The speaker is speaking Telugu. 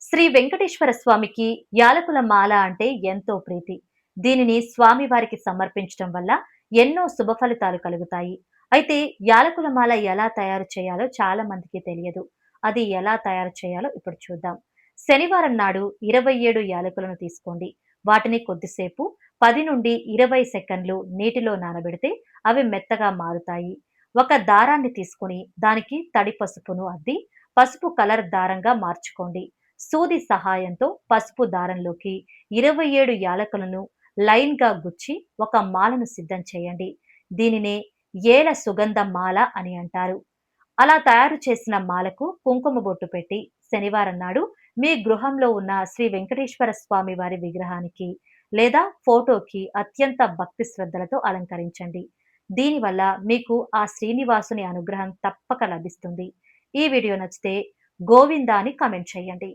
శ్రీ వెంకటేశ్వర స్వామికి యాలకుల మాల అంటే ఎంతో ప్రీతి. దీనిని స్వామివారికి సమర్పించడం వల్ల ఎన్నో శుభ ఫలితాలు కలుగుతాయి. అయితే యాలకుల మాల ఎలా తయారు చేయాలో చాలా మందికి తెలియదు. అది ఎలా తయారు చేయాలో ఇప్పుడు చూద్దాం. శనివారం నాడు 27 యాలకులను తీసుకోండి. వాటిని కొద్దిసేపు 10 నుండి 20 సెకండ్లు నీటిలో నానబెడితే అవి మెత్తగా మారుతాయి. ఒక దారాన్ని తీసుకొని దానికి తడి పసుపును అద్ది పసుపు కలర్ దారంగా మార్చుకోండి. సూది సహాయంతో పసుపు దారంలోకి 27 యాలకులను లైన్‌గా గుచ్చి ఒక మాలను సిద్ధం చేయండి. దీనినే ఏల సుగంధ మాల అని అంటారు. అలా తయారు చేసిన మాలకు కుంకుమ బొట్టు పెట్టి శనివారం నాడు మీ గృహంలో ఉన్న శ్రీ వెంకటేశ్వర స్వామి వారి విగ్రహానికి లేదా ఫోటోకి అత్యంత భక్తి శ్రద్ధలతో అలంకరించండి. దీనివల్ల మీకు ఆ శ్రీనివాసుని అనుగ్రహం తప్పక లభిస్తుంది. ఈ వీడియో నచ్చితే గోవిందా అని కామెంట్ చేయండి.